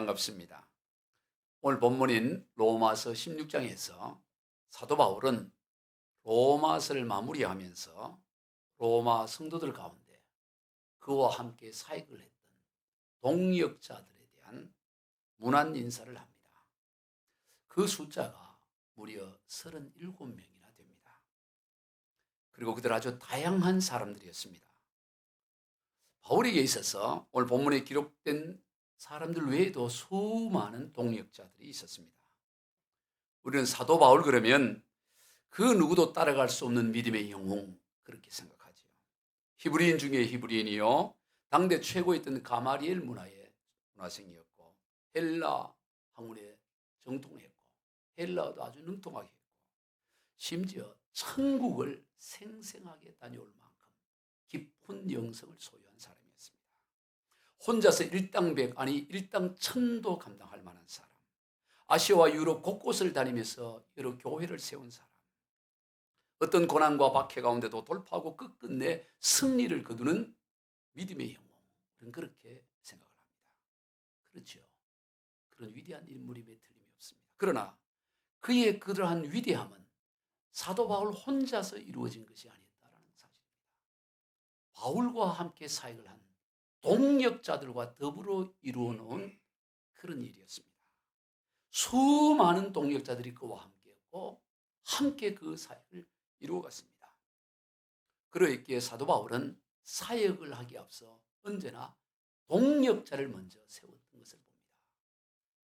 반갑습니다. 오늘 본문인 로마서 16장에서 사도 바울은 로마서를 마무리하면서 로마 성도들 가운데 그와 함께 사역을 했던 동역자들에 대한 문안 인사를 합니다. 그 숫자가 무려 37명이나 됩니다. 그리고 그들 아주 다양한 사람들이었습니다. 바울에게 있어서 오늘 본문에 기록된 사람들 외에도 수많은 동역자들이 있었습니다. 우리는 사도 바울 그러면 그 누구도 따라갈 수 없는 믿음의 영웅, 그렇게 생각하죠. 히브리인 중에 히브리인이요, 당대 최고였던 가마리엘 문화의 문화생이었고, 헬라 학문에 정통했고, 헬라어도 아주 능통하게 했고, 심지어 천국을 생생하게 다녀올 만큼 깊은 영성을 소유한 사람이었습니다. 혼자서 일당백, 아니 일당천도 감당할 만한 사람, 아시아와 유럽 곳곳을 다니면서 여러 교회를 세운 사람, 어떤 고난과 박해 가운데도 돌파하고 끝끝내 승리를 거두는 믿음의 영웅, 저는 그렇게 생각을 합니다. 그렇죠. 그런 위대한 인물임에 틀림이 없습니다. 그러나 그의 그러한 위대함은 사도 바울 혼자서 이루어진 것이 아니었다는 사실입니다. 바울과 함께 사역을 한 동역자들과 더불어 이루어 놓은 그런 일이었습니다. 수많은 동역자들이 그와 함께했고 함께 그 사역을 이루어갔습니다. 그러기에 사도 바울은 사역을 하기 앞서 언제나 동역자를 먼저 세웠던 것을 봅니다.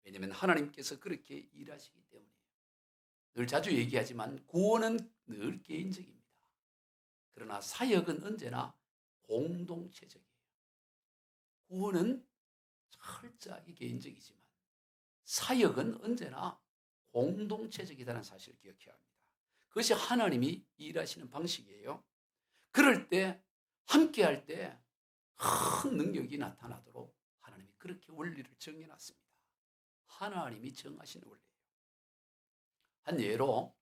왜냐하면 하나님께서 그렇게 일하시기 때문이에요. 늘 자주 얘기하지만 구원은 늘 개인적입니다. 그러나 사역은 언제나 공동체적이에요. 구원은 철저하게 개인적이지만 사역은 언제나 공동체적이라는 사실을 기억해야 합니다. 그것이 하나님이 일하시는 방식이에요. 그럴 때 함께 할 때 큰 능력이 나타나도록 하나님이 그렇게 원리를 정해놨습니다. 하나님이 정하신 원리예요. 한 예로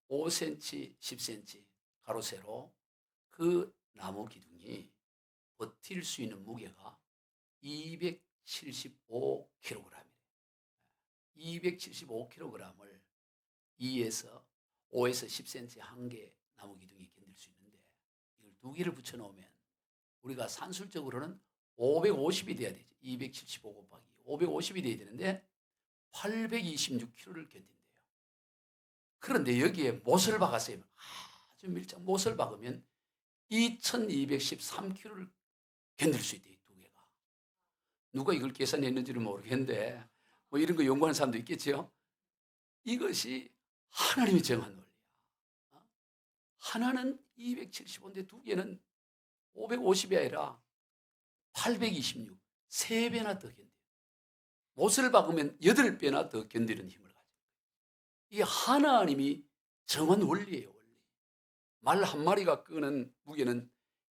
5cm, 10cm 가로 세로 그 나무 기둥이 버틸 수 있는 무게가 275kg이에요. 275kg을 5에서 10cm 한 개 나무 기둥이 견딜 수 있는데 이걸 두 개를 붙여 놓으면 우리가 산술적으로는 550이 돼야 되죠. 275 곱하기 550이 돼야 되는데 826kg를 견딘대요. 그런데 여기에 못을 박았어요. 아주 밀착 못을 박으면 2213kg를 견딜 수 있대요. 두 개가. 누가 이걸 계산했는지는 모르겠는데 뭐 이런 거 연구하는 사람도 있겠죠. 이것이 하나님이 정한 원리야. 하나는 275인데 두 개는 550이 아니라 826, 3배나 더 견뎌요. 못을 박으면 8배나 더 견디는 힘을 가져요. 이게 하나님이 정한 원리예요, 원리. 말 한 마리가 끄는 무게는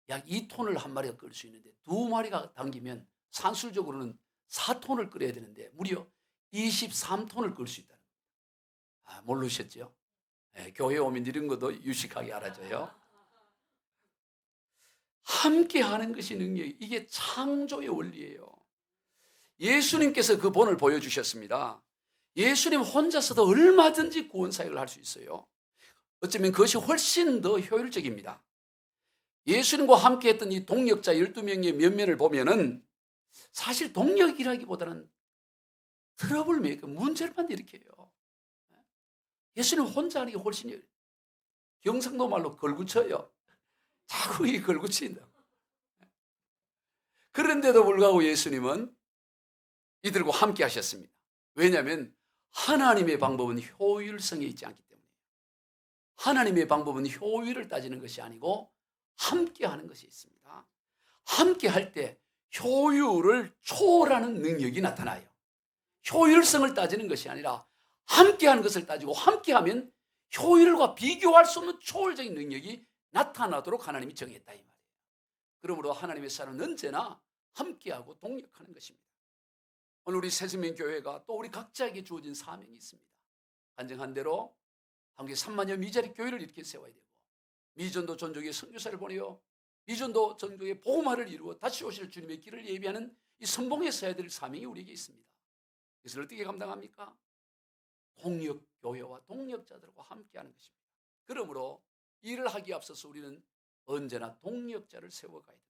약 2톤을 한 마리가 끌 수 있는데 두 마리가 당기면 산술적으로는 4톤을 끌어야 되는데 무려 23톤을 끌 수 있다는 거예요. 모르셨죠? 네, 교회 오면 이런 것도 유식하게 알아줘요. 함께 하는 것이 능력이, 이게 창조의 원리예요. 예수님께서 그 본을 보여주셨습니다. 예수님 혼자서도 얼마든지 구원 사역을 할 수 있어요. 어쩌면 그것이 훨씬 더 효율적입니다. 예수님과 함께 했던 이 동역자 12명의 면면을 보면은 사실 동역이라기보다는 트러블 메이커, 문제만 일으켜요. 예수님 혼자 하는 게 훨씬, 경상도 말로 걸구쳐요. 자꾸 이 걸구친다. 그런데도 불구하고 예수님은 이들과 함께 하셨습니다. 왜냐하면 하나님의 방법은 효율성에 있지 않기 때문이에요. 하나님의 방법은 효율을 따지는 것이 아니고 함께 하는 것이 있습니다. 함께 할 때 효율을 초월하는 능력이 나타나요. 효율성을 따지는 것이 아니라 함께 하는 것을 따지고 함께 하면 효율과 비교할 수 없는 초월적인 능력이 나타나도록 하나님이 정했다 이 말이에요. 그러므로 하나님의 사람은 언제나 함께하고 동역하는 것입니다. 오늘 우리 새생명교회가 또 우리 각자에게 주어진 사명이 있습니다. 간증한 대로 한국에 3만여 미자리 교회를 이렇게 세워야 되고, 미전도 전족의 선교사를 보내어 미전도 전족의 복음화를 이루어 다시 오실 주님의 길을 예비하는 이 선봉에 서야 될 사명이 우리에게 있습니다. 이것을 어떻게 감당합니까? 동력교회와 동력자들과 함께하는 것입니다. 그러므로 일을 하기에 앞서서 우리는 언제나 동력자를 세워가야 됩니다.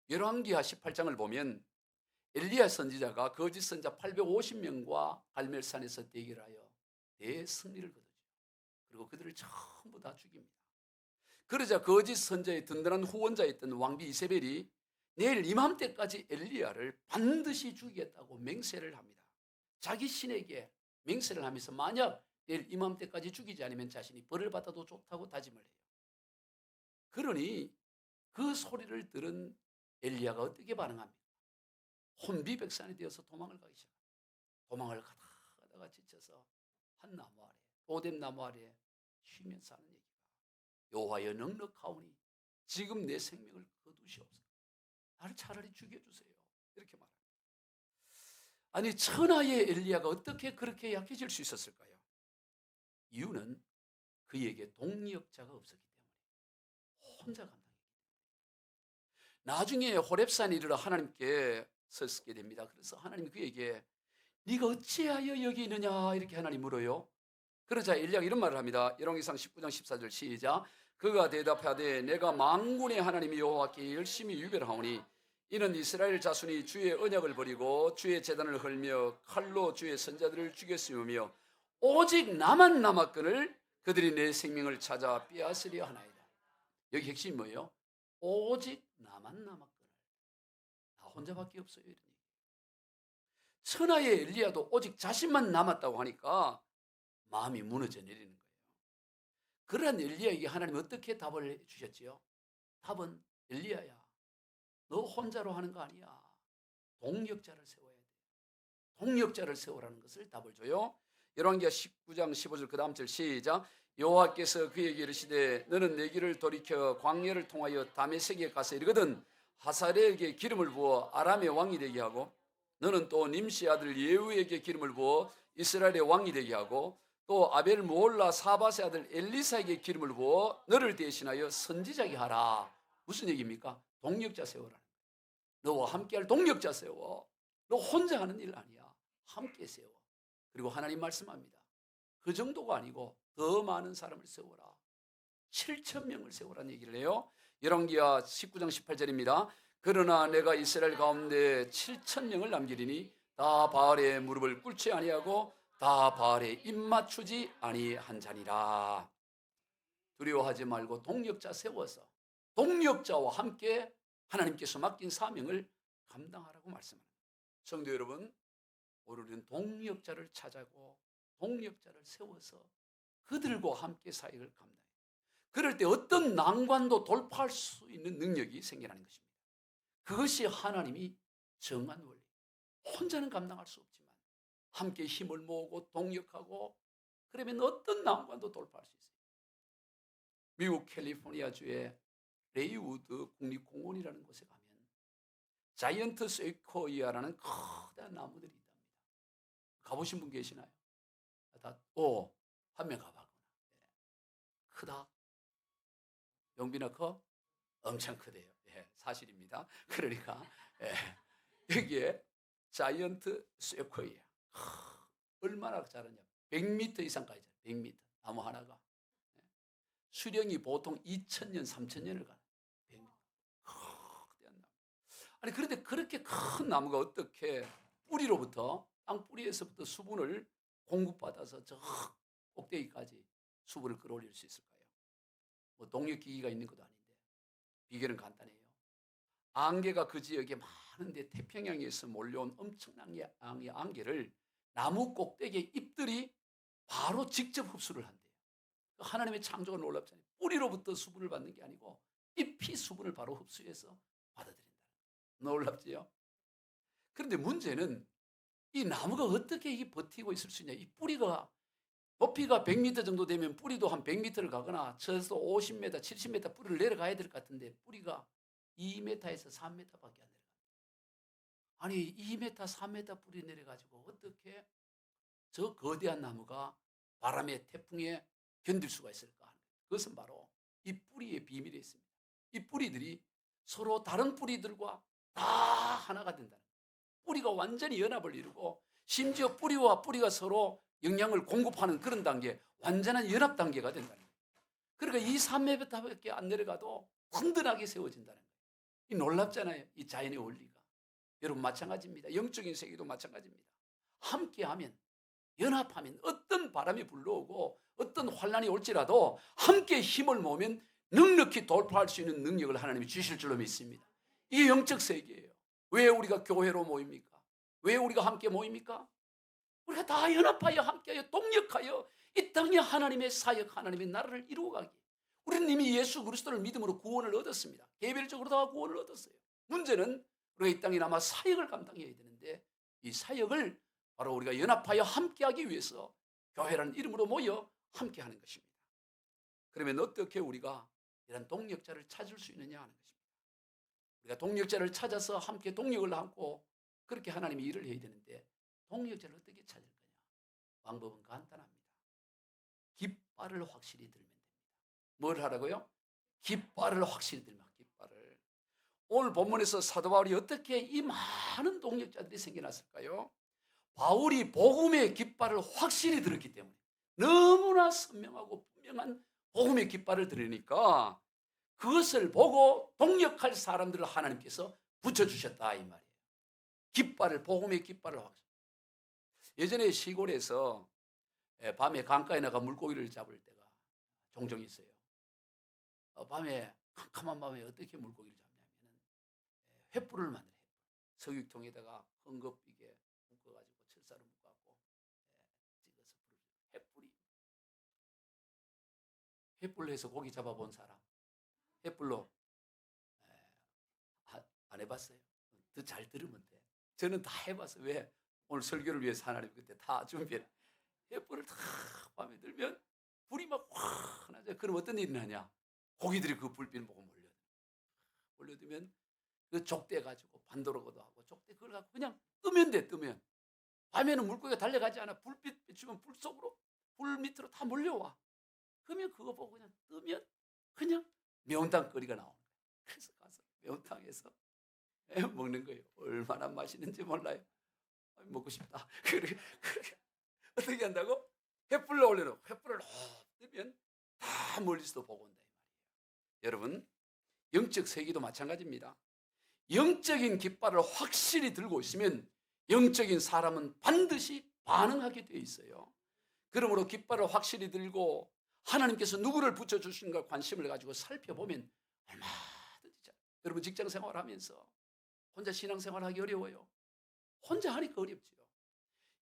열왕기하 18장을 보면 엘리야 선지자가 거짓 선자 850명과 갈멜산에서 대결하여 대승리를 거두죠. 그리고 그들을 전부 다 죽입니다. 그러자 거짓 선자의 든든한 후원자였던 왕비 이세벨이 내일 이맘때까지 엘리야를 반드시 죽이겠다고 맹세를 합니다. 자기 신에게 맹세를 하면서 만약 내일 이맘때까지 죽이지 않으면 자신이 벌을 받아도 좋다고 다짐을 해요. 그러니 그 소리를 들은 엘리야가 어떻게 반응합니까? 혼비백산이 되어서 도망을 가기 시작합니다. 도망을 가다가 지쳐서 한 나무 아래, 오뎁 나무 아래 쉬면서 하는 얘기가 여호와여 넉넉하오니 지금 내 생명을 거두시옵소서. 나를 차라리 죽여주세요. 이렇게 말합니다. 아니 천하의 엘리야가 어떻게 그렇게 약해질 수 있었을까요? 이유는 그에게 동력자가 없었기 때문에 혼자 감당했기 때문에. 나중에 호렙산에 이르러 하나님께 섰게 됩니다. 그래서 하나님이 그에게 네가 어찌하여 여기 있느냐 이렇게 하나님 물어요. 그러자 엘리야가 이런 말을 합니다. 열왕기상 19장 14절 시작. 그가 대답하되 내가 만군의 하나님 여호와께 열심히 유별하오니 이는 이스라엘 자손이 주의 언약을 버리고 주의 제단을 헐며 칼로 주의 선자들을 죽였으며 오직 나만 남았거늘 그들이 내 생명을 찾아 빼앗으려 하나이다. 여기 핵심이 뭐예요? 오직 나만 남았거늘. 나 혼자밖에 없어요. 이런 얘기. 천하의 엘리야도 오직 자신만 남았다고 하니까 마음이 무너져 내리는 거예요. 그러한 엘리야에게 하나님이 어떻게 답을 주셨지요? 답은 엘리야야, 너 혼자로 하는 거 아니야. 동력자를 세워야 돼. 동력자를 세우라는 것을 답을 줘요. 열왕기하 19장 15절 그 다음 절 시작. 여호와께서 그에게 이르시되 너는 내 길을 돌이켜 광야를 통하여 다메섹에 가서 이르거든 하사엘에게 기름을 부어 아람의 왕이 되게 하고 너는 또 님시 아들 예후에게 기름을 부어 이스라엘의 왕이 되게 하고 또 아벨 무올라 사밧의 아들 엘리사에게 기름을 부어 너를 대신하여 선지자게 하라. 무슨 얘기입니까? 동력자 세워라. 너와 함께할 동력자 세워. 너 혼자 하는 일 아니야. 함께 세워. 그리고 하나님 말씀합니다. 그 정도가 아니고 더 많은 사람을 세워라. 7,000명을 세우라는 얘기를 해요. 열왕기하 19장 18절입니다. 그러나 내가 이스라엘 가운데 7,000명을 남기리니 다 바알의 무릎을 꿇지 아니하고 다 바알에 입맞추지 아니한 자니라. 두려워하지 말고 동력자 세워서 동력자와 함께 하나님께서 맡긴 사명을 감당하라고 말씀합니다. 성도 여러분, 우리는 동력자를 찾아고 동력자를 세워서 그들과 함께 사역을 감당해요. 그럴 때 어떤 난관도 돌파할 수 있는 능력이 생겨나는 것입니다. 그것이 하나님이 정한 원리. 혼자는 감당할 수 없지만 함께 힘을 모으고 동력하고 그러면 어떤 난관도 돌파할 수 있어요. 미국 캘리포니아주의 레이우드 국립공원이라는 곳에 가면 자이언트 세코이아라는 커다란 나무들이 있답니다. 가보신 분 계시나요? 한 명 가봤구나. 네. 크다. 영빈아 커? 엄청 크대요. 예, 사실입니다. 그러니까 여기에 자이언트 세코이아 얼마나 자라냐? 100m 이상까지 자라요. 100m 나무 하나가 수령이 보통 2,000년, 3,000년을 가요. 100m. 거대한 나무. 아니 그런데 그렇게 큰 나무가 어떻게 뿌리로부터 땅 뿌리에서부터 수분을 공급받아서 저 꼭대기까지 수분을 끌어올릴 수 있을까요? 뭐 동력기기가 있는 것도 아닌데 비결은 간단해요. 안개가 그 지역에 많은데 태평양에서 몰려온 엄청난 양의 안개를 나무 꼭대기의 잎들이 바로 직접 흡수를 한대요. 하나님의 창조가 놀랍잖아요. 뿌리로부터 수분을 받는 게 아니고 잎이 수분을 바로 흡수해서 받아들인다. 놀랍지요? 그런데 문제는 이 나무가 어떻게 이게 버티고 있을 수 있냐. 이 뿌리가 높이가 100m 정도 되면 뿌리도 한 100m를 가거나 최소 50m, 70m 뿌리를 내려가야 될 것 같은데 뿌리가 2m에서 3m밖에 안 내려갑니다. 아니 2m, 3m 뿌리 내려가지고 어떻게 저 거대한 나무가 바람에 태풍에 견딜 수가 있을까 하는 거예요. 그것은 바로 이 뿌리의 비밀이 있습니다. 이 뿌리들이 서로 다른 뿌리들과 다 하나가 된다는 거예요. 뿌리가 완전히 연합을 이루고 심지어 뿌리와 뿌리가 서로 영양을 공급하는 그런 단계, 완전한 연합 단계가 된다는 거예요. 그러니까 2, 3m밖에 안 내려가도 든든하게 세워진다는 거예요. 이 놀랍잖아요. 이 자연의 원리가. 여러분 마찬가지입니다. 영적인 세계도 마찬가지입니다. 함께하면, 연합하면 어떤 바람이 불러오고 어떤 환란이 올지라도 함께 힘을 모으면 넉넉히 돌파할 수 있는 능력을 하나님이 주실 줄로 믿습니다. 이게 영적 세계예요. 왜 우리가 교회로 모입니까? 왜 우리가 함께 모입니까? 우리가 다 연합하여 함께하여 동력하여 이 땅에 하나님의 사역, 하나님의 나라를 이루어가기. 우리는 이미 예수 그리스도를 믿음으로 구원을 얻었습니다. 개별적으로 다 구원을 얻었어요. 문제는 우리가 이 땅에 남아 사역을 감당해야 되는데 이 사역을 바로 우리가 연합하여 함께하기 위해서 교회라는 이름으로 모여 함께하는 것입니다. 그러면 어떻게 우리가 이런 동력자를 찾을 수 있느냐 하는 것입니다. 우리가 동력자를 찾아서 함께 동력을 안고 그렇게 하나님이 일을 해야 되는데 동력자를 어떻게 찾을 거냐? 방법은 간단합니다. 깃발을 확실히 들면 됩니다. 뭘 하라고요? 깃발을 확실히 들면, 깃발을. 오늘 본문에서 사도 바울이 어떻게 이 많은 동력자들이 생겨났을까요? 바울이 복음의 깃발을 확실히 들었기 때문에, 너무나 선명하고 분명한 복음의 깃발을 들으니까 그것을 보고 동력할 사람들을 하나님께서 붙여주셨다 이 말이에요. 깃발을, 복음의 깃발을 확실히. 예전에 시골에서 밤에 강가에 나가 물고기를 잡을 때가 종종 있어요. 밤에, 캄캄한 밤에 어떻게 물고기를 잡냐면 횃불을 만들어요. 석유통에다가 헝겊비게 묶어가지고 철사로 묶어갖고 찍어서 불을. 횃불로 해서 고기 잡아본 사람, 횃불로 안 해봤어요? 더 잘 들으면 돼. 저는 다 해봤어요. 왜? 오늘 설교를 위해서 하나님 그때 다 준비해. 횃불을 다 밤에 들면 불이 막 확 나죠. 그럼 어떤 일이 나냐? 고기들이 그 불빛을 보고 몰려들면 그 족대가지고 반도로고도 하고 족대 그걸 갖고 그냥 뜨면 돼. 뜨면 밤에는 물고기가 달려가지 않아. 불빛 비추면 불 속으로, 불 밑으로 다 몰려와. 그러면 그거 보고 그냥 뜨면 그냥 매운탕 거리가 나오는 거예요. 그래서 가서 매운탕에서 먹는 거예요. 얼마나 맛있는지 몰라요. 먹고 싶다. 그렇게 어떻게 한다고? 횃불로 올려놓고 횃불을 뜨면 다 멀리서도 보고 온다 이 말이에요. 여러분, 영적 세계도 마찬가지입니다. 영적인 깃발을 확실히 들고 있으면 영적인 사람은 반드시 반응하게 되어 있어요. 그러므로 깃발을 확실히 들고 하나님께서 누구를 붙여주신가 관심을 가지고 살펴보면 얼마든지. 여러분 직장 생활하면서 혼자 신앙생활하기 어려워요. 혼자 하니까 어렵지요.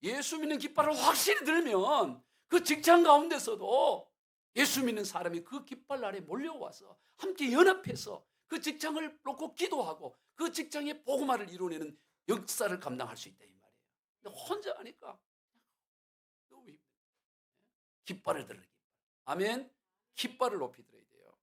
예수 믿는 깃발을 확실히 들면 그 직장 가운데서도 예수 믿는 사람이 그 깃발 아래 몰려와서 함께 연합해서 그 직장을 놓고 기도하고 그 직장의 복음화를 이루어내는 역사를 감당할 수 있다 이 말이에요. 근데 혼자 하니까 너무 힘들어요. 깃발을 들어라. 아멘. 깃발을 높이 들어야 돼요.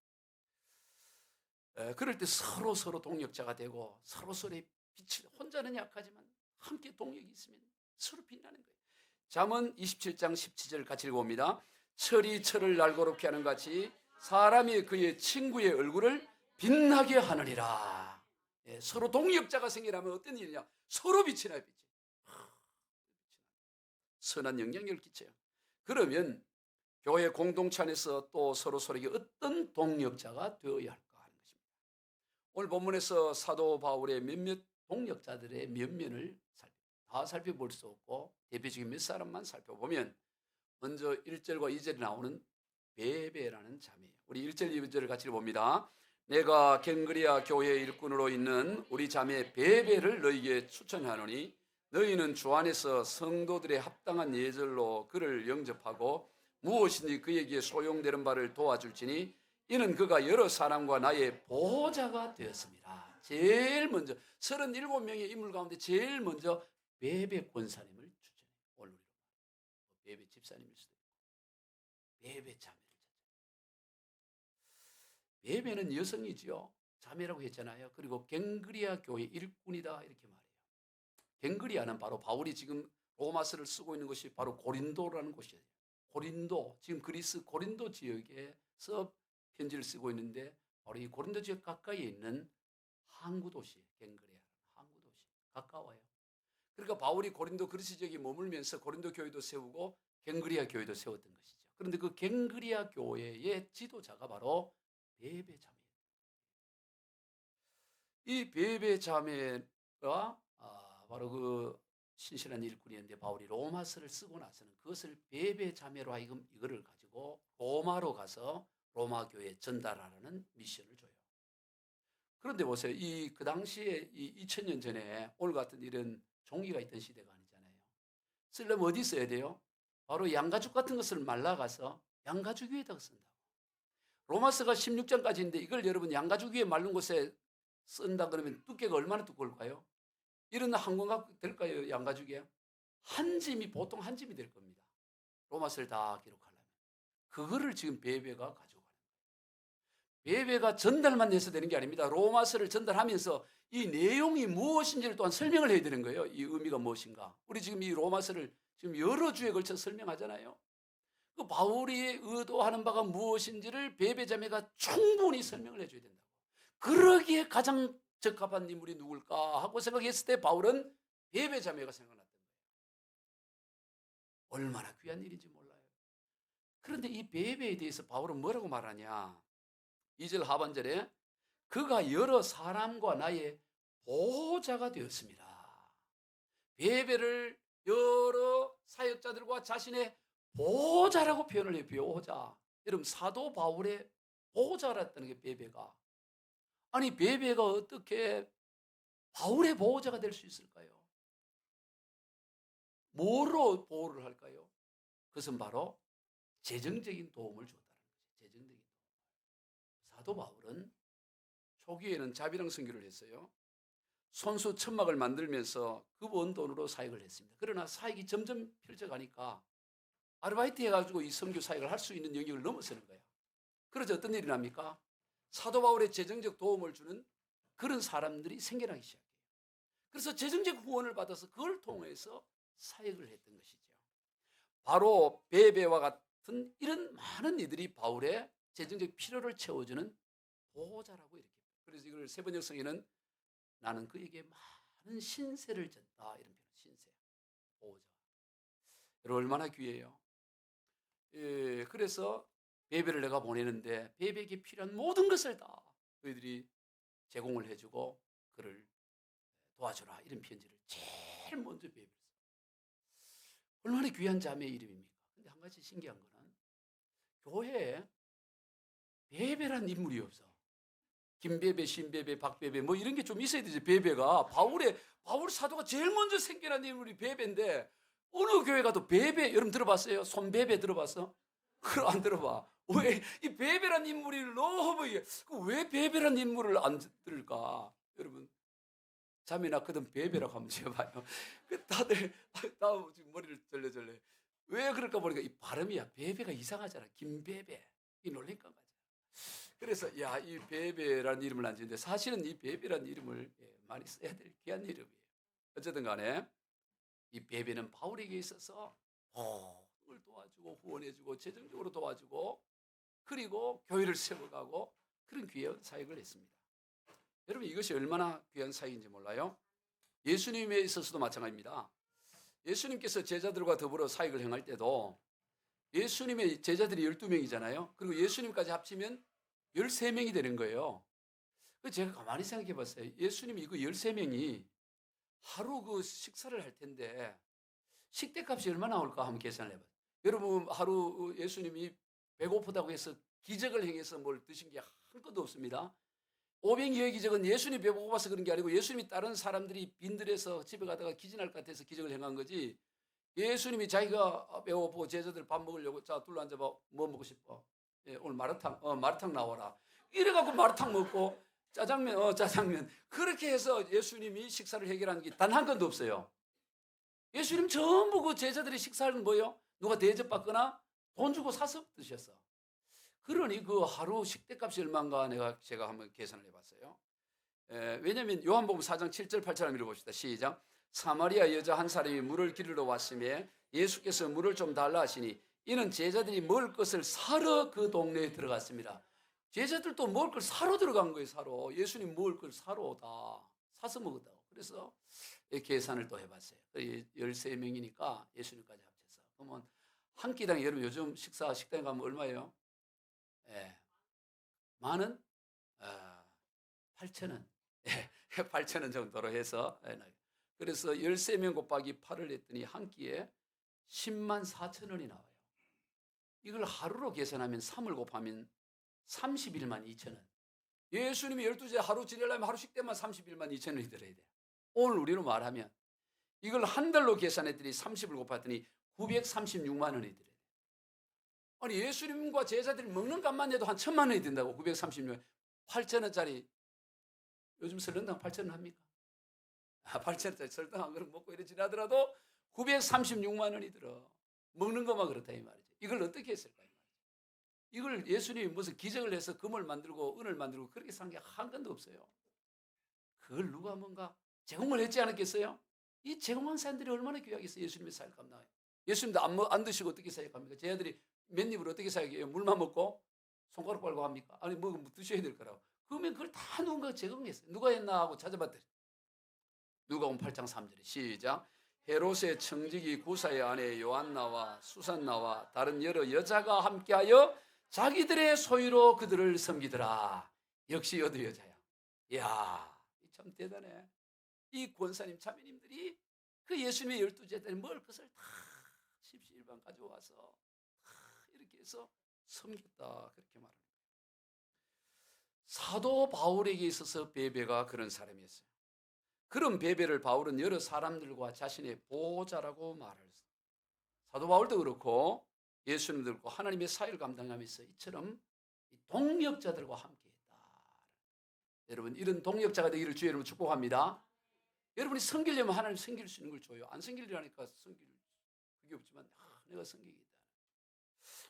그럴 때 서로 동력자가 되고 서로의 빛을, 혼자는 약하지만 함께 동력이 있으면 서로 빛나는 거예요. 잠언 27장 17절 같이 읽어봅니다. 철이 철을 날고롭게 하는 같이 사람이 그의 친구의 얼굴을 빛나게 하느니라. 서로 동력자가 생기려면 어떤 일이냐? 서로 빛이 나요. 빛이. 선한 영향력을 끼쳐요. 그러면 교회 공동체 안에서 또 서로에게 어떤 동력자가 되어야 할까 하는 것입니다. 오늘 본문에서 사도 바울의 몇몇 동력자들의 면면을 다 살펴볼 수 없고 대표적인 몇 사람만 살펴보면 먼저 1절과 2절에 나오는 베베라는 자매예요. 우리 1절, 2절을 같이 봅니다. 내가 갱그리아 교회 일꾼으로 있는 우리 자매 베베를 너희에게 추천하노니 너희는 주 안에서 성도들의 합당한 예절로 그를 영접하고 무엇이든지 그에게 소용되는 바를 도와줄지니 이는 그가 여러 사람과 나의 보호자가 되었습니다. 제일 먼저 37명의 인물 가운데 제일 먼저 베베 권사님을 추천해요. 오늘 우리로 말해요. 베베 집사님일 수도 있고 베베 자매를 찾아요. 베베는 여성이지요. 자매라고 했잖아요. 그리고 갱그리아 교회 일꾼이다 이렇게 말해요. 갱그리아는 바로 바울이 지금 로마서를 쓰고 있는 것이 바로 고린도라는 곳이에요. 고린도, 지금 그리스 고린도 지역에서 편지를 쓰고 있는데 바로 이 고린도 지역 가까이에 있는 항구 도시 갱그리아, 가까워요. 그러니까 바울이 고린도 그리스 지역에 머물면서 고린도 교회도 세우고 갱그리아 교회도 세웠던 것이죠. 그런데 그 갱그리아 교회의 지도자가 바로 베베 자매예요. 이 베베 자매가 바로 그 신실한 일꾼이었는데 바울이 로마서를 쓰고 나서는 그것을 베베 자매로 하여금 이거를 가지고 로마로 가서 로마 교회에 전달하라는 미션을 줘요. 그런데 보세요. 그 당시에 2000년 전에 오늘 같은 이런 종이가 있던 시대가 아니잖아요. 쓰려면 어디 써야 돼요? 바로 양가죽 같은 것을 말라가서 양가죽 위에다가 쓴다고. 로마서가 16장까지인데 이걸 여러분 양가죽 위에 마른 곳에 쓴다 그러면 두께가 얼마나 두꺼울까요? 이런 한 권가 될까요? 양가죽에? 한 짐이 보통 한 짐이 될 겁니다. 로마서를 다 기록하려면. 그거를 지금 베베가 가져가는 거예요. 베베가 전달만 해서 되는 게 아닙니다. 로마서를 전달하면서 이 내용이 무엇인지를 또한 설명을 해야 되는 거예요. 이 의미가 무엇인가. 우리 지금 이 로마서를 지금 여러 주에 걸쳐 설명하잖아요. 그 바울이 의도하는 바가 무엇인지를 베베 자매가 충분히 설명을 해줘야 된다고. 그러기에 가장 적합한 인물이 누굴까 하고 생각했을 때 바울은 베베 자매가 생각났던 거예요. 얼마나 귀한 일인지 몰라요. 그런데 이 베베에 대해서 바울은 뭐라고 말하냐. 2절 하반절에 그가 여러 사람과 나의 보호자가 되었습니다. 베베를 여러 사역자들과 자신의 보호자라고 표현을 해요. 보호자. 여러분 사도 바울의 보호자라는 게 베베가. 아니 베베가 어떻게 바울의 보호자가 될 수 있을까요? 뭐로 보호를 할까요? 그것은 바로 재정적인 도움을 줬다는 거죠. 재정적인 도움. 사도 바울은 초기에는 자비랑 선교를 했어요. 손수 천막을 만들면서 그 번 돈으로 사역을 했습니다. 그러나 사역이 점점 펼쳐가니까 아르바이트 해가지고 이 선교 사역을 할 수 있는 영역을 넘어서는 거야. 그래서 어떤 일이 납니까? 사도 바울의 재정적 도움을 주는 그런 사람들이 생겨나기 시작해요. 그래서 재정적 후원을 받아서 그걸 통해서 사역을 했던 것이죠. 바로 베베와 같은 이런 많은 이들이 바울의 재정적 필요를 채워주는 보호자라고 이렇게. 그래서 이걸 세번역성에는 나는 그에게 많은 신세를 졌다 이런 표현. 신세, 보호자. 여러분 얼마나 귀해요. 예, 그래서 베베를 내가 보내는데 베베에게 필요한 모든 것을 다 너희들이 제공을 해주고 그를 도와주라 이런 편지를 제일 먼저 베베를 써. 얼마나 귀한 자매의 이름입니까? 근데 한 가지 신기한 거는 교회에 베베란 인물이 없어. 김베베, 신베베, 박베베 뭐 이런 게 좀 있어야 되지. 베베가 바울 사도가 제일 먼저 생겨난 인물이 베베인데 어느 교회 가도 베베 여러분 들어봤어요? 손베베 들어봤어? 그걸 안 들어봐. 왜 이 베베란 인물이 너무 왜 베베란 인물을 안 들을까? 여러분 잠이 났거든 베베라고 한번 해봐요. 다들 지금 머리를 절레절레. 왜 그럴까 보니까 이 발음이야. 베베가 이상하잖아. 김베베 이 놀랄까 봐. 그래서 이 베베라는 이름을 안 지는데 사실은 이 베베라는 이름을 많이 써야 될 귀한 이름이에요. 어쨌든 간에 이 베베는 바울에게 있어서 을 도와주고 후원해주고 재정적으로 도와주고 그리고 교회를 세워가고 그런 귀한 사역을 했습니다. 여러분 이것이 얼마나 귀한 사역인지 몰라요? 예수님에 있어서도 마찬가지입니다. 예수님께서 제자들과 더불어 사역을 행할 때도 예수님의 제자들이 12명이잖아요. 그리고 예수님까지 합치면 13명이 되는 거예요. 제가 가만히 생각해 봤어요. 예수님이 이거 13명이 하루 그 식사를 할 텐데 식대값이 얼마나 나올까 한번 계산을 해봐요. 여러분 하루 예수님이 배고프다고 해서 기적을 행해서 뭘 드신 게 한 건도 없습니다. 오병이어의 기적은 예수님이 배고파서 그런 게 아니고 예수님이 다른 사람들이 빈들에서 집에 가다가 기진할 것 같아서 기적을 행한 거지. 예수님이 자기가 배고프고 제자들 밥 먹으려고 자 둘러앉아봐 뭐 먹고 싶어? 오늘 마라탕 나와라. 이래갖고 마라탕 먹고 짜장면 그렇게 해서 예수님이 식사를 해결하는 게 단 한 건도 없어요. 예수님 전부 그 제자들이 식사하는 뭐예요? 누가 대접받거나 돈 주고 사서 드셨어. 그러니 그 하루 식대값이 얼마인가 제가 한번 계산을 해봤어요. 왜냐하면 요한복음 4장 7절 8절 한번 읽어봅시다. 시작. 사마리아 여자 한 사람이 물을 기르러 왔음에 예수께서 물을 좀 달라 하시니 이는 제자들이 먹을 것을 사러 그 동네에 들어갔습니다. 제자들도 먹을 걸 사러 들어간 거예요. 사러. 예수님 먹을 걸 사러 다 사서 먹었다고. 그래서 계산을 또 해봤어요. 13명이니까 예수님까지 합쳐서. 그러면 한 끼당 여러분 요즘 식당에 가면 얼마예요? 예, 만원? 8,000원. 예, 8,000원 정도로 해서. 그래서 13명 곱하기 8을 했더니 한 끼에 10만 4천 원이 나와요. 이걸 하루로 계산하면 3을 곱하면 31만 2천 원. 예수님이 12제 하루 지내려면 하루 식대만 31만 2천 원이 들어야 돼요. 오늘 우리로 말하면 이걸 한 달로 계산했더니 30을 곱했더니 936만 원이 들어요. 아니 예수님과 제자들이 먹는 값만 해도 한 1,000만 원이 든다고. 936만 8천 원짜리 요즘 설렁탕 8천 원 합니까? 8천 원짜리 설렁탕 한 그릇 먹고 이래 지나더라도 936만 원이 들어. 먹는 것만 그렇다 이 말이죠. 이걸 어떻게 했을까 이 말이죠. 이걸 예수님이 무슨 기적을 해서 금을 만들고 은을 만들고 그렇게 산 게 한 건도 없어요. 그걸 누가 뭔가 제공을 했지 않았겠어요? 이 제공한 사람들이 얼마나 귀하겠어요. 예수님의 사역감 나와요. 예수님도 안 드시고 어떻게 사역합니까? 제 아들이 맨입으로 어떻게 사역해요? 물만 먹고 손가락 빨고 합니까? 아니 뭐 드셔야 될 거라고. 그러면 그걸 다 누군가가 제공했어요. 누가 했나 하고 찾아봤더니 누가복음 8장 3절에 시작. 헤롯의 청지기 구사의 아내 요한나와 수산나와 다른 여러 여자가 함께하여 자기들의 소유로 그들을 섬기더라. 역시 여도 여자야. 이야, 참 대단해. 이 권사님 자매님들이 그 예수님의 12제자들이 먹을 것을 다 십시일반 가져와서 다 이렇게 해서 섬겼다 그렇게 말합니다. 사도 바울에게 있어서 베베가 그런 사람이었어요. 그런 베베를 바울은 여러 사람들과 자신의 보호자라고 말했어요. 사도 바울도 그렇고 예수님도 그렇고 하나님의 사역을 감당하면서 이처럼 동역자들과 함께했다. 여러분 이런 동역자가 되기를 주의 이름으로 축복합니다. 여러분이 섬기려면 하나님 섬길 수 있는 걸 줘요. 안 섬기려니까 섬길 그게 없지만 내가 섬기겠다.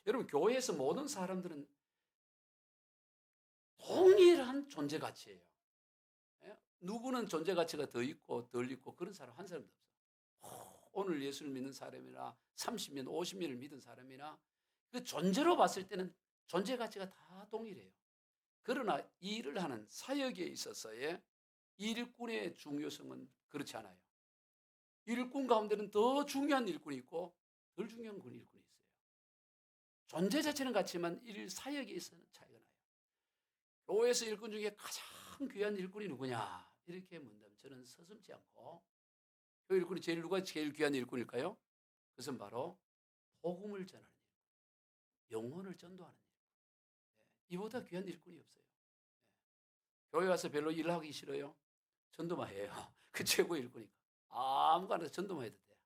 여러분 교회에서 모든 사람들은 동일한 존재 가치예요. 누구는 존재 가치가 더 있고 덜 있고 그런 사람 한 사람도 없어. 오늘 예수를 믿는 사람이나 30년, 50년을 믿은 사람이나 그 존재로 봤을 때는 존재 가치가 다 동일해요. 그러나 일을 하는 사역에 있어서의 일꾼의 중요성은 그렇지 않아요. 일꾼 가운데는 더 중요한 일꾼이 있고 덜 중요한 일꾼이 있어요. 존재 자체는 같지만 일 사역에 있어서는 차이가 나요. 교회에서 일꾼 중에 가장 귀한 일꾼이 누구냐? 이렇게 묻는다면 저는 서슴지 않고 그 일꾼이 누가 제일 귀한 일꾼일까요? 그것은 바로 복음을 전하는 일꾼, 영혼을 전도하는 일꾼. 이보다 귀한 일꾼이 없어요. 교회 와서 별로 일을 하기 싫어요? 전도만 해요. 그 최고의 일꾼이니까. 아무거나 전도만 해도 돼.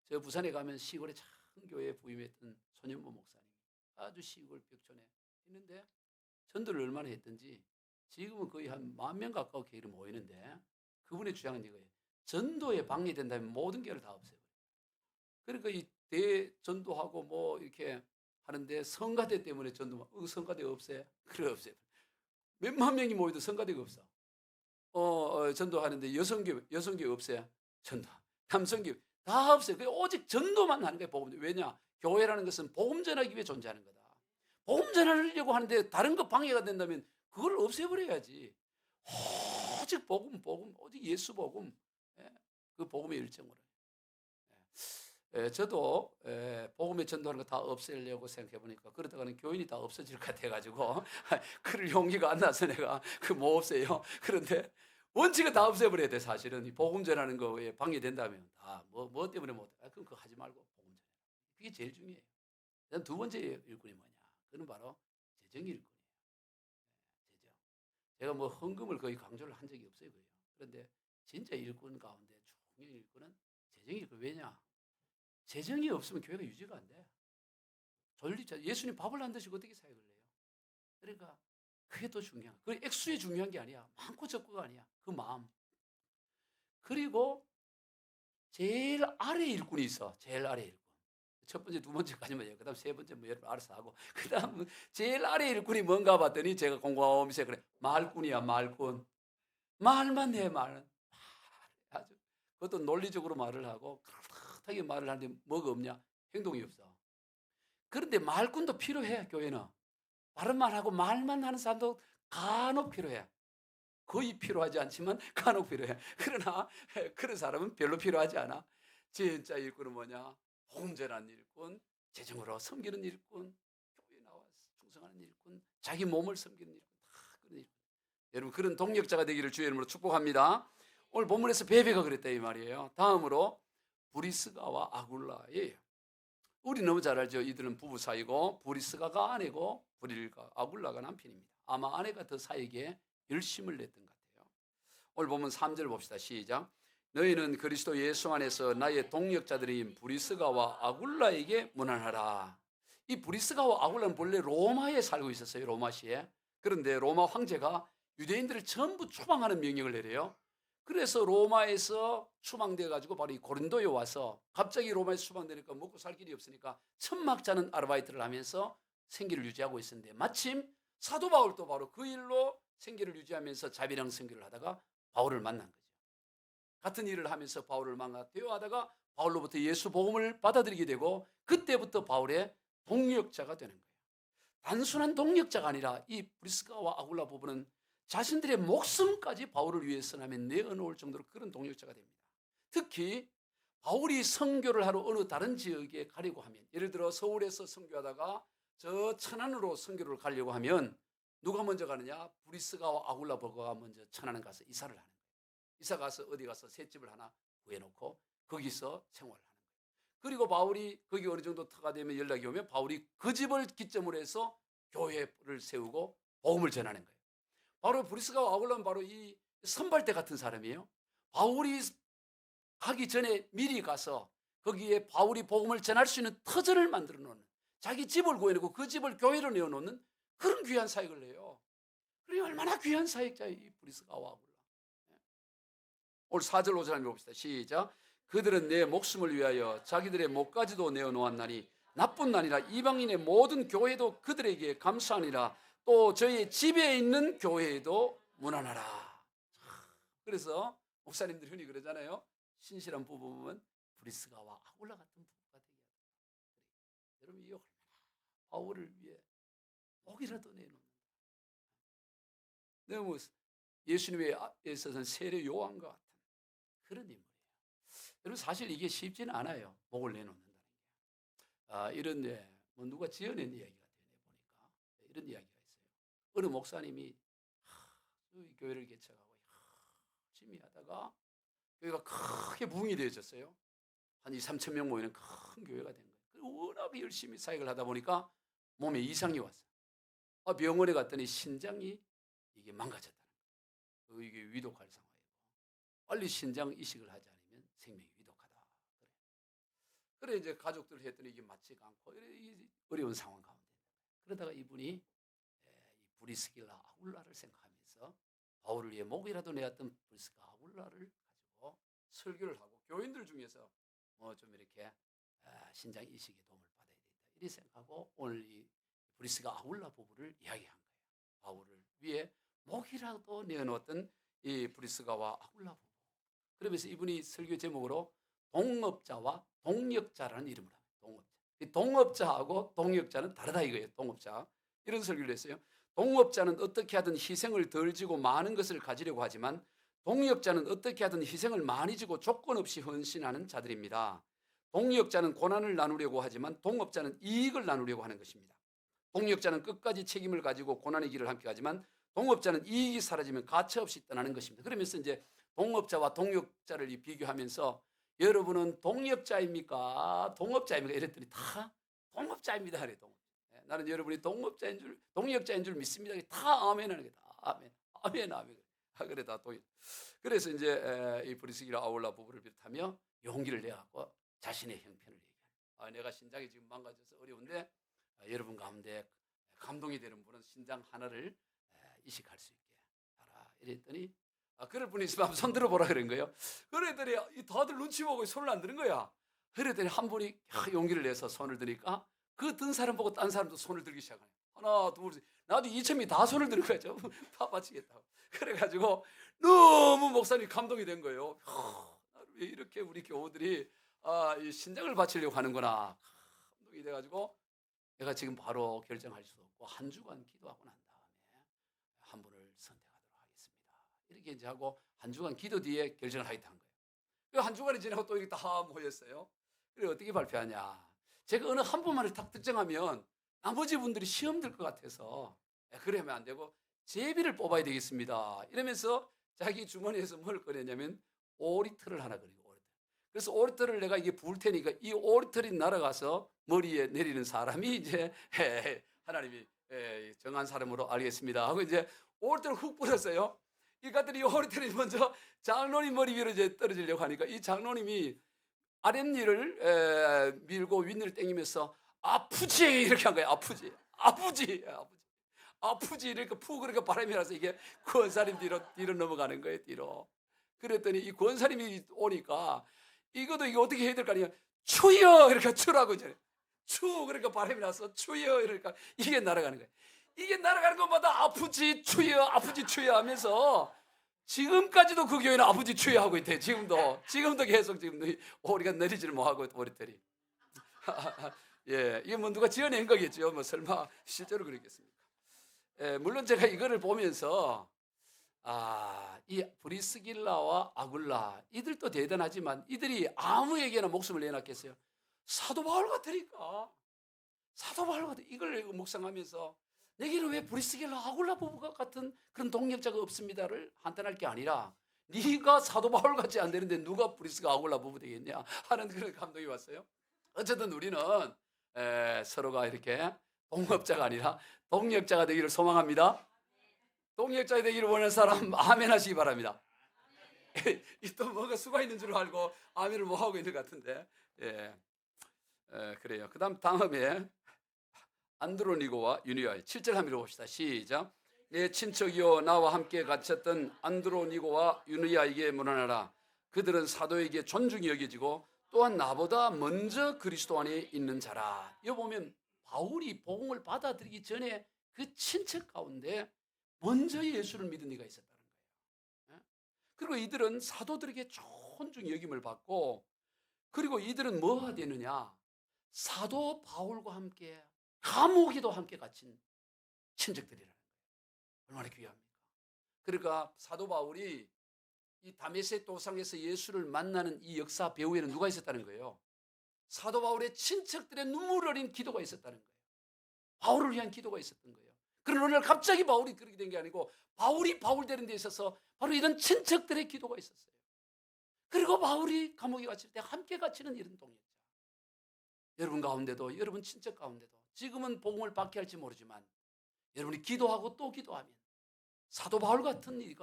저 부산에 가면 시골에 작은 교회에 부임했던 손현모 목사님, 아주 시골 벽촌에 있는데 전도를 얼마나 했든지 지금은 거의 한 10,000명 가까운 교회를 모이는데 그분의 주장은 이거예요. 전도에 방해된다면 모든 교회를 다 없애버려요. 그러니까 이 대전도하고 뭐 이렇게 하는데 성가대 때문에 성가대 없애? 그래 없애. 몇만 명이 모여도 성가대가 없어. 전도하는데 여성교회 없애? 전도. 남성교회 다 없어요. 오직 전도만 하는 거예요. 복음. 왜냐? 교회라는 것은 복음 전하기 위해 존재하는 거다. 복음 전하려고 하는데 다른 거 방해가 된다면 그걸 없애버려야지. 오직 복음, 오직 예수 복음. 그 복음의 일정으로. 저도 복음의 전도하는 거 다 없애려고 생각해 보니까 그러다가는 교인이 다 없어질 것 같아가지고 그럴 용기가 안 나서 내가 뭐 없애요. 그런데 원칙은 다 없애버려야 돼. 사실은 이 복음 전하는 거에 방해된다면 뭐 때문에 못 해. 그럼 그거 하지 말고 복음 전해. 그게 제일 중요해요. 두 번째 일꾼이 뭐냐? 그는 바로 재정 일꾼이에요. 재정. 제가 뭐 헌금을 거의 강조를 한 적이 없어요. 그런데 진짜 일꾼 가운데 중요한 일꾼은 재정 일꾼. 왜냐? 재정이 없으면 교회가 유지가 안 돼. 예수님 밥을 안 드시고 어떻게 사역을 해요? 그러니까 그게 더 중요한. 그 액수에 중요한 게 아니야. 많고 적고가 아니야. 그 마음. 그리고 제일 아래 일꾼이 있어. 제일 아래 일꾼. 첫 번째, 두 번째까지만 해요. 그 다음 세 번째 뭐 여러분 알아서 하고. 그 다음 제일 아래 일꾼이 뭔가 봤더니 제가 공부하면서 그래. 말꾼이야, 말꾼. 말만 해, 말은. 아주. 그것도 논리적으로 말을 하고 그렇게 말을 하는데 뭐가 없냐? 행동이 없어. 그런데 말꾼도 필요해. 교회는. 바른 말하고 말만 하는 사람도 간혹 필요해. 거의 필요하지 않지만 간혹 필요해. 그러나 그런 사람은 별로 필요하지 않아. 진짜 일꾼은 뭐냐? 복음전하는 일꾼, 재정으로 섬기는 일꾼, 교회 나와 충성하는 일꾼, 자기 몸을 섬기는 일꾼, 다 그런 일꾼. 여러분 그런 동력자가 되기를 주의 이름으로 축복합니다. 오늘 본문에서 베베가 그랬다 이 말이에요. 다음으로 브리스가와 아굴라예요. 우리 너무 잘 알죠. 이들은 부부 사이고 브리스가가 아내고 브릴가 아굴라가 남편입니다. 아마 아내가 더 사이에 열심을 냈던 것 같아요. 오늘 보면 3절 봅시다. 시작. 너희는 그리스도 예수 안에서 나의 동력자들인 브리스가와 아굴라에게 문안하라. 이 브리스가와 아굴라는 본래 로마에 살고 있었어요. 로마시에. 그런데 로마 황제가 유대인들을 전부 추방하는 명령을 내려요. 그래서 로마에서 추방돼 가지고 바로 이 고린도에 와서 갑자기 로마에서 추방되니까 먹고 살 길이 없으니까 천막 자는 아르바이트를 하면서 생계를 유지하고 있었는데 마침 사도 바울도 바로 그 일로 생계를 유지하면서 자비랑 선교를 하다가 바울을 만난 거죠. 같은 일을 하면서 바울을 만나 대화하다가 바울로부터 예수 복음을 받아들이게 되고 그때부터 바울의 동력자가 되는 거예요. 단순한 동력자가 아니라 이 브리스가와 아굴라 부부는 자신들의 목숨까지 바울을 위해 써나면 내어놓을 정도로 그런 동력자가 됩니다. 특히 바울이 선교를 하러 어느 다른 지역에 가려고 하면, 예를 들어 서울에서 선교하다가 저 천안으로 선교를 가려고 하면 누가 먼저 가느냐? 브리스가와 아굴라 부부가 먼저 천안에 가서 이사를 하는 거예요. 이사 가서 어디 가서 셋집을 하나 구해놓고 거기서 생활을 하는 거예요. 그리고 바울이 거기 어느 정도 터가 되면 연락이 오면 바울이 그 집을 기점으로 해서 교회를 세우고 복음을 전하는 거예요. 바로 브리스가와 아굴라는 바로 이 선발대 같은 사람이에요. 바울이 가기 전에 미리 가서 거기에 바울이 복음을 전할 수 있는 터전을 만들어 놓는, 자기 집을 구해놓고 그 집을 교회로 내어놓는 그런 귀한 사역을 해요. 그러니 얼마나 귀한 사역자예요, 이 브리스가와 아굴라. 오늘 4절 5절 한번 봅시다. 시작. 그들은 내 목숨을 위하여 자기들의 목까지도 내어놓았나니 나뿐 아니라 이방인의 모든 교회도 그들에게 감사하니라. 또 저희 집에 있는 교회에도 문안하라. 그래서 목사님들 흔히 그러잖아요. 신실한 부부는 브리스가와 아굴라 같은 부부가 되게 하라. 여러분 이 얼마나 바울을 위해 목이라도 내놓는다. 너무 예수님에 있어서는 세례 요한과 같은 그런 인물이에요. 여러분 사실 이게 쉽지는 않아요. 목을 내놓는다는 게. 이런 뭐 누가 지어낸 이야기 같아요. 보니까 이런 이야기가 있어요. 어느 목사님이 교회를 개척하고 열심히 하다가 교회가 크게 부흥이 되어졌어요. 한 2, 3천 명 모이는 큰 교회가 된 거예요. 워낙 열심히 사역을 하다 보니까 몸에 이상이 왔어요. 병원에 갔더니 신장이 이게 망가졌다는 거예요. 이게 위독할 상황이고 빨리 신장 이식을 하지 않으면 생명이 위독하다. 그래 이제 가족들 했더니 이게 맞지가 않고 어려운 상황 가운데 있는 거예요. 그러다가 이분이 이 브리스길라 아굴라를 생각하면서 바울을 위해 목이라도 내었던 브리스가 아굴라를 가지고 설교를 하고 교인들 중에서 뭐 좀 이렇게 신장 이식에 도움을 받아야 된다 이렇게 생각하고 오늘 이 브리스가 아굴라 부부를 이야기한 거예요. 바울을 위해 목이라도 내어놓았던 이 브리스가와 아굴라 부부. 그러면서 이분이 설교 제목으로 동업자와 동력자라는 이름을 합니다. 동업자. 이 동업자하고 동력자는 다르다 이거예요. 동업자. 이런 설교를 했어요. 동업자는 어떻게 하든 희생을 덜 지고 많은 것을 가지려고 하지만 동력자는 어떻게 하든 희생을 많이 지고 조건 없이 헌신하는 자들입니다. 동력자는 고난을 나누려고 하지만 동업자는 이익을 나누려고 하는 것입니다. 동력자는 끝까지 책임을 가지고 고난의 길을 함께 가지만 동업자는 이익이 사라지면 가차없이 떠나는 것입니다. 그러면서 이제 동업자와 동력자를 비교하면서 여러분은 동력자입니까? 동업자입니까? 이랬더니 다 동업자입니다. 그래, 동업자. 나는 여러분이 동업자인 줄, 동력자인 줄 믿습니다. 다 아멘 하는 게 다 아멘, 아멘, 아멘. 그래 다 동일. 그래서 이제 이 브리스기라 아울라 부부를 비롯하며 용기를 내갖고 자신의 형편을 얘기하는. 내가 신장이 지금 망가져서 어려운데 여러분 가운데 감동이 되는 분은 신장 하나를 이식할 수 있게 하라. 이랬더니 그럴 분이 있으면 한번 손 들어보라 그런 거예요. 그랬더니 다들 눈치 보고 손을 안 드는 거야. 그랬더니 한 분이 용기를 내서 손을 드니까 그 든 사람 보고 딴 사람도 손을 들기 시작하네. 하나, 둘, 셋. 나도 이참이 다 손을 드는 거야. 좀 바빠지겠다고. 그래가지고 너무 목사님이 감동이 된 거예요. 왜 이렇게 우리 교우들이 이 신장을 바치려고 하는구나. 감동이 돼가지고 내가 지금 바로 결정할 수도 없고 한 주간 기도하고 난 다음에 한 분을 선택하도록 하겠습니다. 어떻게 이제 하고 한 주간 기도 뒤에 결정을 하겠다 한 거예요. 그 한 주간이 지나고 또 이렇게 다 모였어요. 그리고 어떻게 발표하냐. 제가 어느 한 분만을 딱 특정하면 나머지 분들이 시험 들 것 같아서 그러면 안 되고 제비를 뽑아야 되겠습니다. 이러면서 자기 주머니에서 뭘 꺼내냐면 오리털을 하나 그리고 오리털. 그래서 오리털을 내가 이게 부을 테니까 이 오리털이 날아가서 머리에 내리는 사람이 이제 하나님이 정한 사람으로 알겠습니다 하고 이제 오리털을 훅 불었어요. 이 갔더니 이 오리털이 먼저 장로님 머리 위로 이제 떨어지려고 하니까 이 장로님이 아랫니를 밀고 윗니를 땡기면서 아프지 이렇게 한 거예요. 아프지, 아프지, 아프지, 아프지 이렇게 푹 그러니까 바람이 나서 이게 권사님 뒤로 넘어가는 거예요. 뒤로. 그랬더니 이 권사님이 오니까 이것도 이거 어떻게 해야 될까 하니까 추여 이렇게 추라고 이제 추 그러니까 바람이 나서 추여 이러니까 이게 날아가는 거예요. 이게 날아가는 것마다 아프지 추여 아프지 추여 하면서 지금까지도 그 교회는 아버지 추여하고 있대요. 지금도 계속 지금도 오리가 내리지를 못하고 오리들이. 예, 이게 뭐 누가 지어낸 거겠죠. 뭐 설마 실제로 그러겠습니까? 물론 제가 이거를 보면서 이 브리스길라와 아굴라 이들도 대단하지만 이들이 아무에게나 목숨을 내놨겠어요. 사도 바울 같으니까 사도 바울 같은 이걸 묵상하면서 내게는 왜 브리스길라 아굴라 부부가 같은 그런 동력자가 없습니다를 한탄할 게 아니라 네가 사도 바울 같지 안 되는데 누가 브리스가 아굴라 부부 되겠냐 하는 그런 감동이 왔어요. 어쨌든 우리는 서로가 이렇게 동업자가 아니라 동력자가 되기를 소망합니다. 동력자 되기를 원하는 사람 아멘 하시기 바랍니다. 또 뭔가 수가 있는 줄 알고 아멘을 못 하고 있는 것 같은데 그래요. 다음에 안드로니고와 유니아 7절 한번 읽어봅시다. 시작. 내 친척이요 나와 함께 갇혔던 안드로니고와 유니아에게 문안하라. 그들은 사도에게 존중이 여겨지고 또한 나보다 먼저 그리스도 안에 있는 자라. 여기 보면 바울이 복음을 받아들이기 전에 그 친척 가운데 먼저 예수를 믿은 이가 있었다는 거예요. 그리고 이들은 사도들에게 존중 여김을 받고 그리고 이들은 뭐가 되느냐? 사도 바울과 함께 감옥에도 함께 갇힌 친척들이라는 거예요. 얼마나 귀합니까? 그러니까 사도 바울이 이 다메섹 도상에서 예수를 만나는 이 역사 배후에는 누가 있었다는 거예요? 사도 바울의 친척들의 눈물 어린 기도가 있었다는 거예요. 바울을 위한 기도가 있었던 거예요. 그런 어느 날 갑자기 바울이 그렇게 된 게 아니고 바울이 바울 되는 데 있어서 바로 이런 친척들의 기도가 있었어요. 그리고 바울이 감옥에 갇힐 때 함께 갇히는 이런 동역자. 여러분 가운데도 여러분 친척 가운데도 지금은 복음을 받게 할지 모르지만 여러분이 기도하고 또 기도하면 사도 바울 같은 일이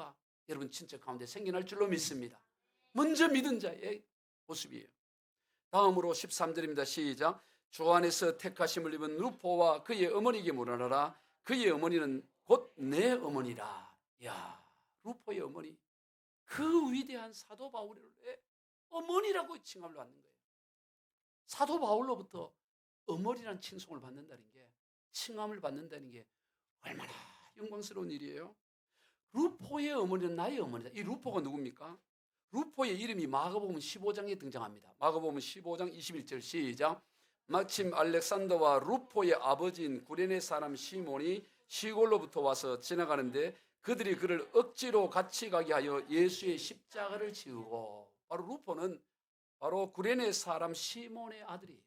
여러분 친척 가운데 생겨날 줄로 믿습니다. 먼저 믿은 자의 모습이에요. 다음으로 13절입니다. 시작. 주 안에서 택하심을 입은 루포와 그의 어머니에게 물어라. 그의 어머니는 곧 내 어머니라. 야, 루포의 어머니. 그 위대한 사도 바울의 어머니라고 칭함을 받는 거예요. 사도 바울로부터 어머니라는 칭송을 받는다는 게 칭함을 받는다는 게 얼마나 영광스러운 일이에요. 루포의 어머니는 나의 어머니다. 이 루포가 누굽니까? 루포의 이름이 마가복음 15장에 등장합니다. 마가복음 15장 21절 시작. 마침 알렉산더와 루포의 아버지인 구레네 사람 시몬이 시골로부터 와서 지나가는데 그들이 그를 억지로 같이 가게 하여 예수의 십자가를 지우고. 바로 루포는 바로 구레네 사람 시몬의 아들이에요.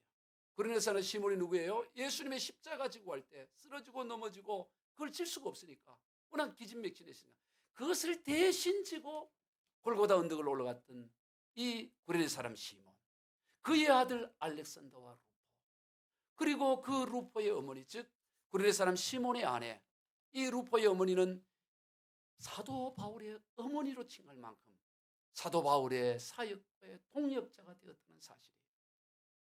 구레네 사람 시몬이 누구예요? 예수님의 십자가 지고 할 때 쓰러지고 넘어지고 그걸 질 수가 없으니까 워낙 기진맥진했으니까 그것을 대신 지고 골고다 언덕을 올라갔던 이 구레네 사람 시몬, 그의 아들 알렉산더와 루포, 그리고 그 루포의 어머니, 즉 구레네 사람 시몬의 아내, 이 루포의 어머니는 사도 바울의 어머니로 칭할 만큼 사도 바울의 사역의 동역자가 되었다는 사실이에요.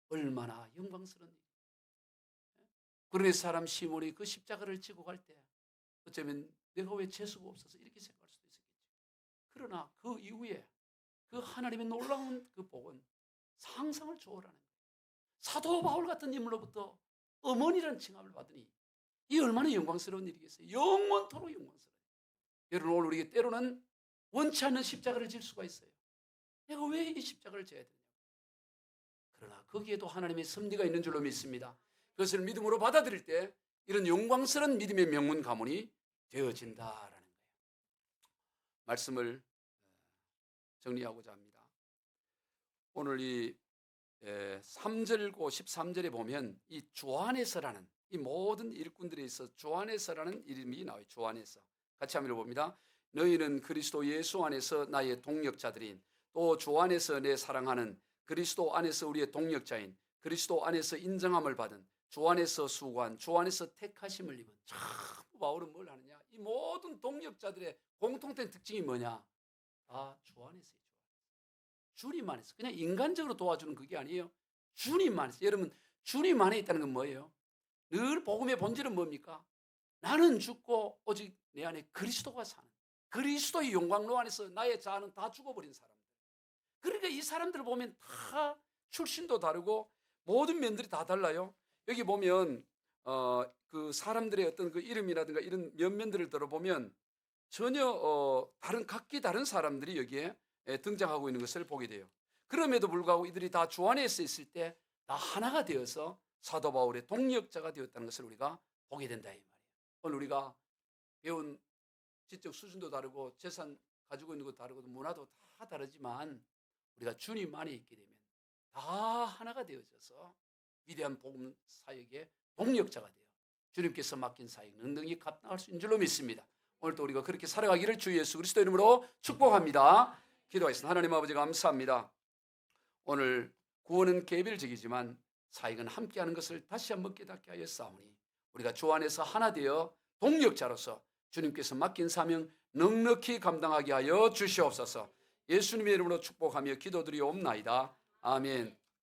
얼마나 영광스러운 일이에요. 구레네 사람 시몬이 그 십자가를 지고 갈 때 어쩌면 내가 왜 재수가 없어서 이렇게 생각할 수도 있었겠죠. 그러나 그 이후에 그 하나님의 놀라운 그 복은 상상을 초월하는 거예요. 사도 바울 같은 인물로부터 어머니라는 칭함을 받으니 이 얼마나 영광스러운 일이겠어요. 영원토록 영광스러워요. 여러분 오늘 우리에게 때로는 원치 않는 십자가를 질 수가 있어요. 내가 왜 이 십자가를 져야 되냐. 그러나 거기에도 하나님의 섭리가 있는 줄로 믿습니다. 그것을 믿음으로 받아들일 때 이런 영광스러운 믿음의 명문 가문이 되어진다라는 거예요. 말씀을 정리하고자 합니다. 오늘 이 3절고 13절에 보면 이 주 안에서라는 이 모든 일꾼들에 있어 주 안에서라는 이름이 나와요. 주 안에서. 같이 한번 읽어봅니다. 너희는 그리스도 예수 안에서 나의 동력자들인 또 주 안에서 내 사랑하는 그리스도 안에서 우리의 동력자인 그리스도 안에서 인정함을 받은 주 안에서 수고한 주 안에서 택하심을 입은 참 바울은 뭘 하느냐? 이 모든 동력자들의 공통된 특징이 뭐냐? 다 주 안에서 있죠. 주님 안에서. 그냥 인간적으로 도와주는 그게 아니에요. 주님 안에서. 여러분 주님 안에 있다는 건 뭐예요? 늘 복음의 본질은 뭡니까? 나는 죽고 오직 내 안에 그리스도가 사는 그리스도의 영광로 안에서 나의 자아는 다 죽어버린 사람들. 그러니까 이 사람들을 보면 다 출신도 다르고 모든 면들이 다 달라요. 여기 보면 그 사람들의 어떤 그 이름이라든가 이런 면면들을 들어보면 전혀 각기 다른 사람들이 여기에 등장하고 있는 것을 보게 돼요. 그럼에도 불구하고 이들이 다 주 안에서 있을 때 다 하나가 되어서 사도 바울의 동력자가 되었다는 것을 우리가 보게 된다 이 말이에요. 오늘 우리가 배운 지적 수준도 다르고 재산 가지고 있는 것도 다르고 문화도 다 다르지만 우리가 주님 안에 있게 되면 다 하나가 되어져서 위대한 복음 사역의 동력자가 돼요. 주님께서 맡긴 사역 능력이 감당할 수 있는 줄로 믿습니다. 오늘도 우리가 그렇게 살아가기를 주 예수 그리스도 이름으로 축복합니다. 기도하겠습니다. 하나님 아버지 감사합니다. 오늘 구원은 개별적이지만 사역은 함께하는 것을 다시 한번 깨닫게 하여 싸우니 우리가 주 안에서 하나 되어 동력자로서 주님께서 맡긴 사명 넉넉히 감당하게 하여 주시옵소서. 예수님의 이름으로 축복하며 기도드리옵나이다. 아멘.